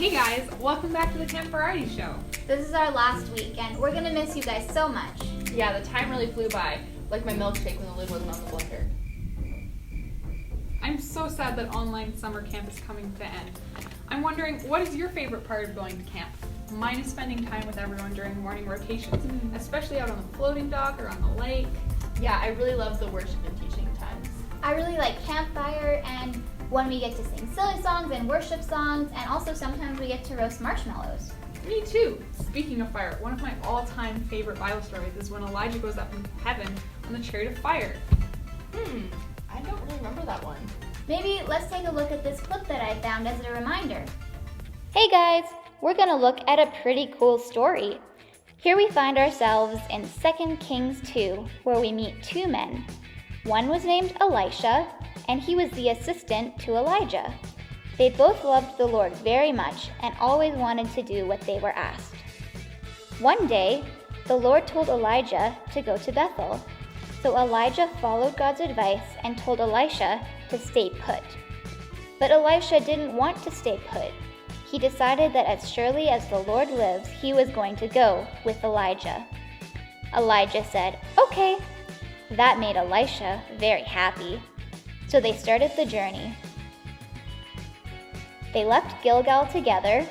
Hey guys, welcome back to the Camp Variety Show. This is our last week, and we're gonna miss you guys so much. Yeah, the time really flew by, like my milkshake when the lid wasn't on the blinker. I'm so sad that online summer camp is coming to an end. I'm wondering, what is your favorite part of going to camp? Mine is spending time with everyone during morning rotations, especially out on the floating dock or on the lake. Yeah, I really love the worship and teaching times. I really like campfire and when we get to sing silly songs and worship songs, and also sometimes we get to roast marshmallows. Me too. Speaking of fire, one of my all-time favorite Bible stories is when Elijah goes up into heaven on the chariot of fire. I don't really remember that one. Maybe let's take a look at this clip that I found as a reminder. Hey guys, we're gonna look at a pretty cool story. Here we find ourselves in 2 Kings 2, where we meet two men. One was named Elisha, and he was the assistant to Elijah. They both loved the Lord very much and always wanted to do what they were asked. One day, the Lord told Elijah to go to Bethel. So Elijah followed God's advice and told Elisha to stay put. But Elisha didn't want to stay put. He decided that as surely as the Lord lives, he was going to go with Elijah. Elijah said, "Okay." That made Elisha very happy. So they started the journey. They left Gilgal together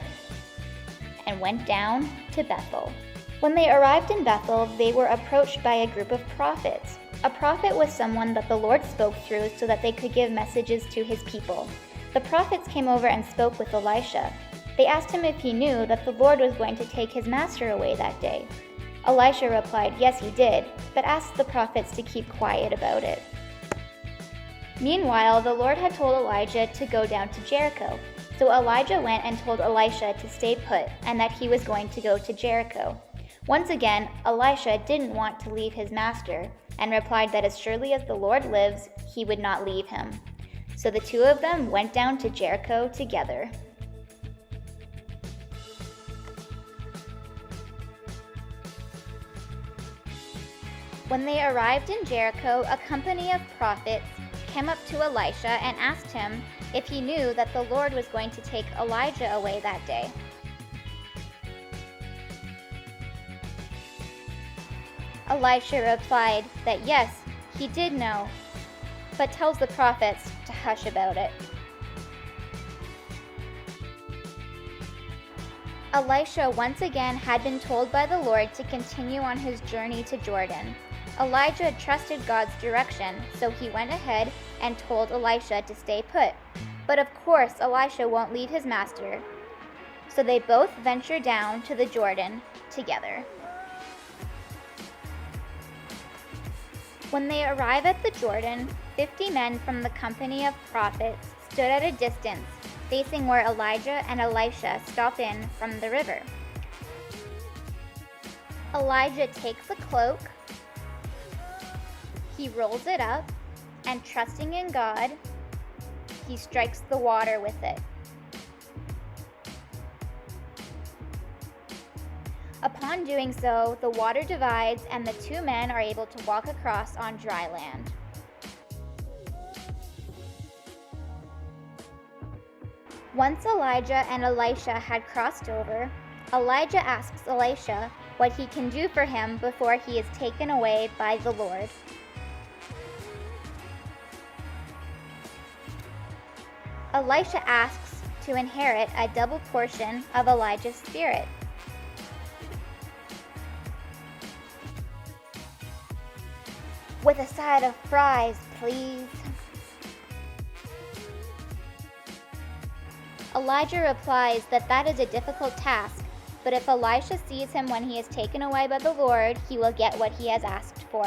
and went down to Bethel. When they arrived in Bethel, they were approached by a group of prophets. A prophet was someone that the Lord spoke through so that they could give messages to his people. The prophets came over and spoke with Elisha. They asked him if he knew that the Lord was going to take his master away that day. Elisha replied, yes, he did, but asked the prophets to keep quiet about it. Meanwhile, the Lord had told Elijah to go down to Jericho. So Elijah went and told Elisha to stay put and that he was going to go to Jericho. Once again, Elisha didn't want to leave his master and replied that as surely as the Lord lives, he would not leave him. So the two of them went down to Jericho together. When they arrived in Jericho, a company of prophets came up to Elisha and asked him if he knew that the Lord was going to take Elijah away that day. Elisha replied that yes, he did know, but tells the prophets to hush about it. Elisha once again had been told by the Lord to continue on his journey to Jordan. Elijah trusted God's direction, so he went ahead and told Elisha to stay put. But of course, Elisha won't leave his master. So they both venture down to the Jordan together. When they arrive at the Jordan, 50 men from the company of prophets stood at a distance, facing where Elijah and Elisha stop in from the river. Elijah takes a cloak, he rolls it up, and trusting in God, he strikes the water with it. Upon doing so, the water divides and the two men are able to walk across on dry land. Once Elijah and Elisha had crossed over, Elijah asks Elisha what he can do for him before he is taken away by the Lord. Elisha asks to inherit a double portion of Elijah's spirit. With a side of fries, please. Elijah replies that that is a difficult task, but if Elisha sees him when he is taken away by the Lord, he will get what he has asked for.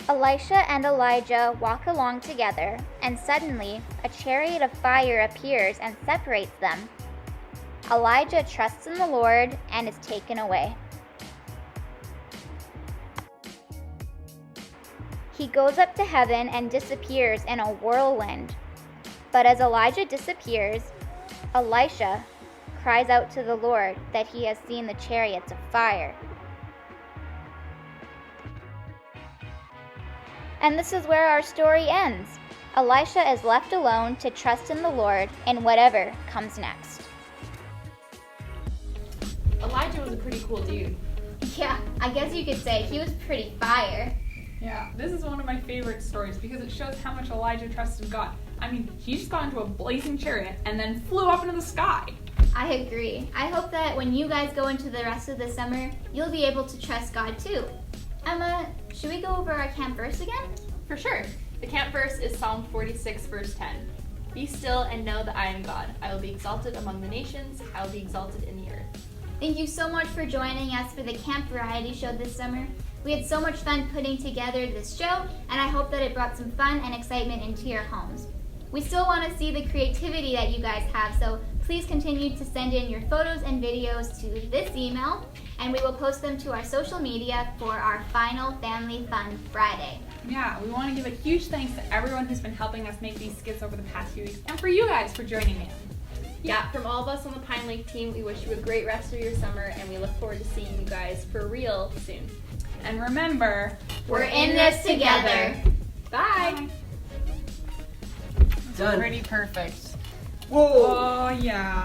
Elisha and Elijah walk along together, and suddenly a chariot of fire appears and separates them. Elijah trusts in the Lord and is taken away. He goes up to heaven and disappears in a whirlwind. But as Elijah disappears, Elisha cries out to the Lord that he has seen the chariots of fire. And this is where our story ends. Elisha is left alone to trust in the Lord in whatever comes next. Elijah was a pretty cool dude. Yeah, I guess you could say he was pretty fire. Yeah, this is one of my favorite stories because it shows how much Elijah trusted God. I mean, he just got into a blazing chariot and then flew up into the sky. I agree. I hope that when you guys go into the rest of the summer, you'll be able to trust God too. Emma, should we go over our camp verse again? For sure. The camp verse is Psalm 46, verse 10. Be still and know that I am God. I will be exalted among the nations. I will be exalted in the earth. Thank you so much for joining us for the Camp Variety Show this summer. We had so much fun putting together this show, and I hope that it brought some fun and excitement into your homes. We still want to see the creativity that you guys have, so please continue to send in your photos and videos to this email, and we will post them to our social media for our final Family Fun Friday. Yeah, we want to give a huge thanks to everyone who's been helping us make these skits over the past few weeks, and for you guys for joining in. Yeah, from all of us on the Pine Lake team, we wish you a great rest of your summer, and we look forward to seeing you guys for real soon. And remember, We're in this together. Bye! Done. Pretty perfect. Whoa! Oh, yeah.